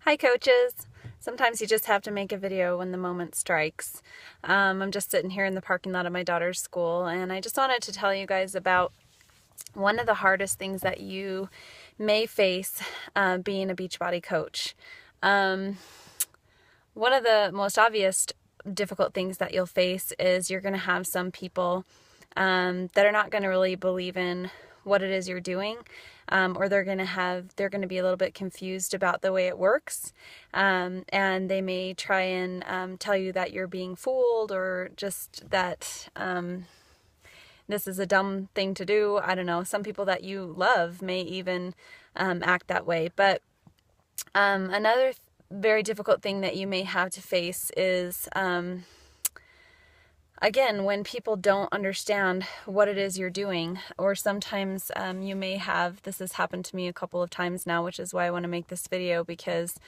Hi coaches! Sometimes you just have to make a video when the moment strikes. I'm just sitting here in the parking lot of my daughter's school, and I just wanted to tell you guys about one of the hardest things that you may face being a Beachbody coach. One of the most obvious difficult things that you'll face is you're going to have some people that are not going to really believe in what it is you're doing, or they're going to be a little bit confused about the way it works, and they may try and tell you that you're being fooled, or just that this is a dumb thing to do. I don't know. Some people that you love may even act that way. But another very difficult thing that you may have to face is again, when people don't understand what it is you're doing, or sometimes you may have, this has happened to me a couple of times now, which is why I want to make this video, because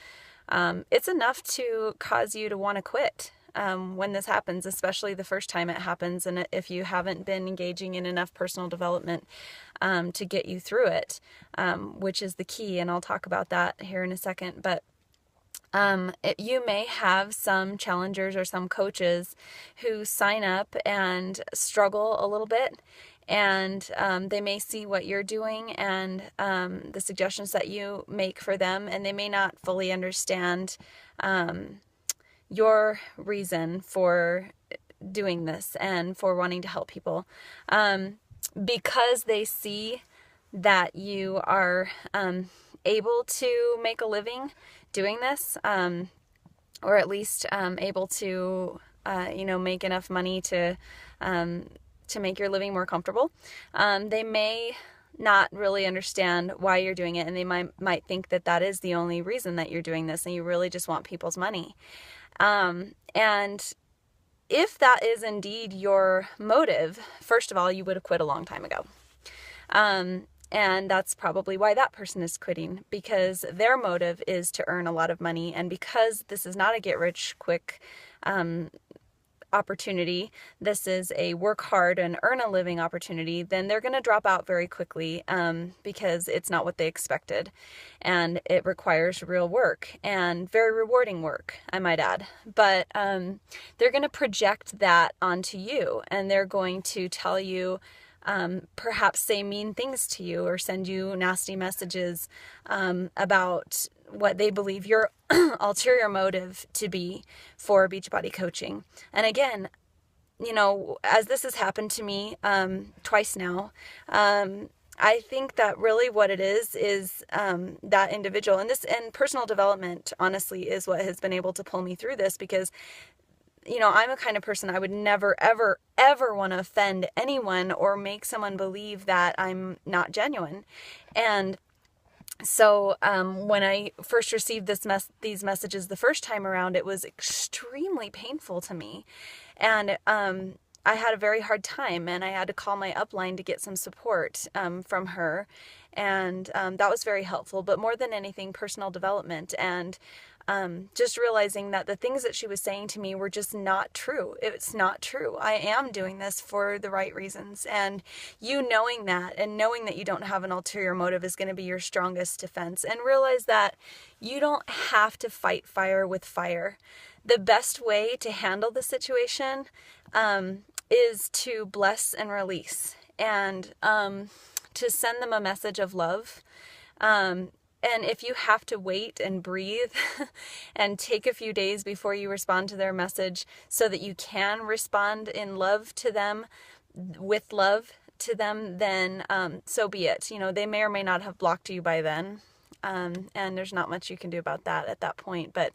it's enough to cause you to want to quit when this happens, especially the first time it happens, and if you haven't been engaging in enough personal development to get you through it, which is the key, and I'll talk about that here in a second. But you may have some challengers or some coaches who sign up and struggle a little bit, and they may see what you're doing and the suggestions that you make for them, and they may not fully understand your reason for doing this and for wanting to help people, because they see that you are able to make a living doing this, or at least able to make enough money to make your living more comfortable. They may not really understand why you're doing it, and they might think that that is the only reason that you're doing this, and you really just want people's money. And if that is indeed your motive, first of all, you would have quit a long time ago. And that's probably why that person is quitting, because their motive is to earn a lot of money. And because this is not a get-rich-quick opportunity, this is a work hard and earn a living opportunity, then they're going to drop out very quickly, because it's not what they expected. And it requires real work, and very rewarding work, I might add. But they're going to project that onto you, and they're going to tell you, perhaps say mean things to you, or send you nasty messages about what they believe your ulterior motive to be for Beachbody coaching. And again, as this has happened to me twice now, I think that really what it is that individual, and personal development, honestly, is what has been able to pull me through this, because I'm a kind of person, I would never, ever, ever want to offend anyone or make someone believe that I'm not genuine. And so when I first received these messages the first time around, it was extremely painful to me. And I had a very hard time, and I had to call my upline to get some support from her. And that was very helpful. But more than anything, personal development, and just realizing that the things that she was saying to me were just not true. It's not true. I am doing this for the right reasons. And you knowing that, and knowing that you don't have an ulterior motive, is going to be your strongest defense. And realize that you don't have to fight fire with fire. The best way to handle the situation is to bless and release, and to send them a message of love. And if you have to wait and breathe and take a few days before you respond to their message so that you can respond in love to them, with love to them, then so be it. They may or may not have blocked you by then. And there's not much you can do about that at that point. But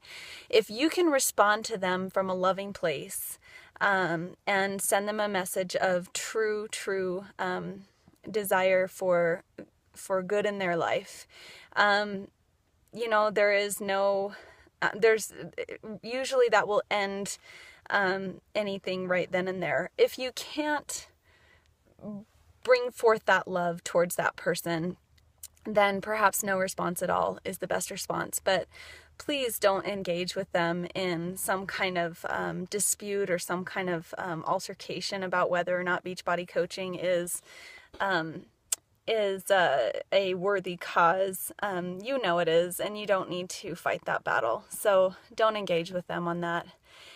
if you can respond to them from a loving place, and send them a message of true desire for good in their life, there's usually that will end anything right then and there. If you can't bring forth that love towards that person, then perhaps no response at all is the best response. But please don't engage with them in some kind of dispute or some kind of altercation about whether or not Beachbody coaching is is a worthy cause, you know it is, and you don't need to fight that battle. So don't engage with them on that.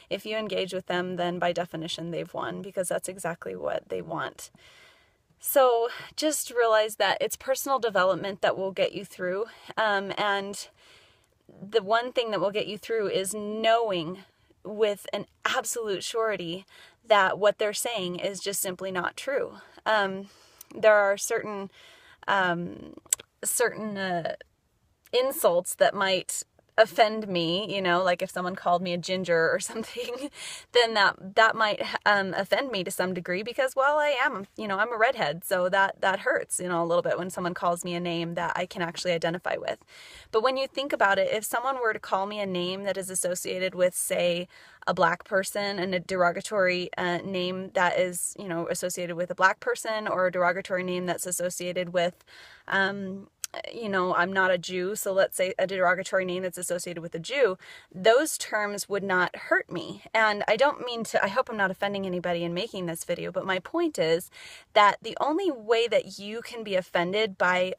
If you engage with them, then by definition they've won, because that's exactly what they want. So just realize that it's personal development that will get you through. And the one thing that will get you through is knowing with an absolute surety that what they're saying is just simply not true. There are certain insults that might offend me, like if someone called me a ginger or something, then that might offend me to some degree, because, well, I am, I'm a redhead, so that hurts, a little bit when someone calls me a name that I can actually identify with. But when you think about it, if someone were to call me a name that is associated with, say, a black person, and a derogatory name that is, associated with a black person, or a derogatory name that's associated with, I'm not a Jew, so let's say a derogatory name that's associated with a Jew, those terms would not hurt me. And I don't mean to, I hope I'm not offending anybody in making this video, but my point is that the only way that you can be offended by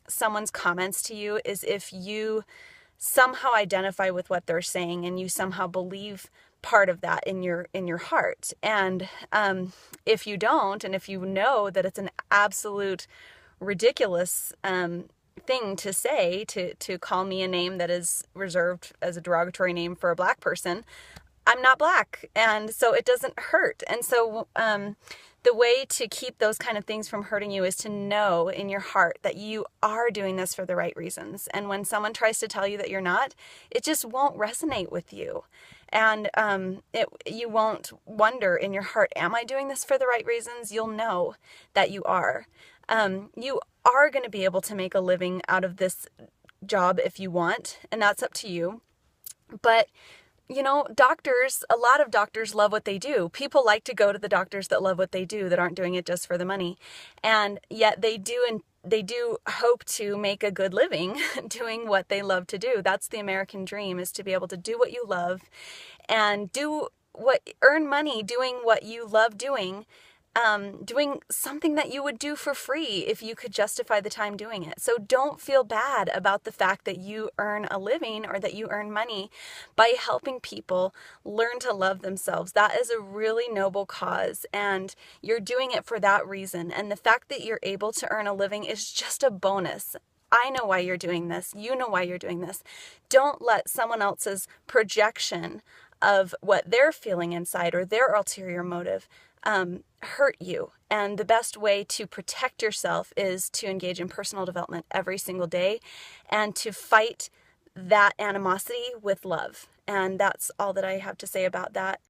someone's comments to you is if you somehow identify with what they're saying, and you somehow believe part of that in your heart. And if you don't, and if you know that it's an absolute ridiculous thing to say, to call me a name that is reserved as a derogatory name for a black person, I'm not black, and so it doesn't hurt. And so the way to keep those kind of things from hurting you is to know in your heart that you are doing this for the right reasons. And when someone tries to tell you that you're not, it just won't resonate with you. And you won't wonder in your heart, am I doing this for the right reasons? You'll know that you are. You are going to be able to make a living out of this job if you want, and that's up to you. But doctors, a lot of doctors love what they do. People like to go to the doctors that love what they do, that aren't doing it just for the money. And yet they do hope to make a good living doing what they love to do. That's the American dream, is to be able to do what you love and earn money doing what you love doing. Doing something that you would do for free if you could justify the time doing it. So don't feel bad about the fact that you earn a living, or that you earn money by helping people learn to love themselves. That is a really noble cause, and you're doing it for that reason. And the fact that you're able to earn a living is just a bonus. I know why you're doing this. You know why you're doing this. Don't let someone else's projection of what they're feeling inside, or their ulterior motive, hurt you. And the best way to protect yourself is to engage in personal development every single day, and to fight that animosity with love. And that's all that I have to say about that.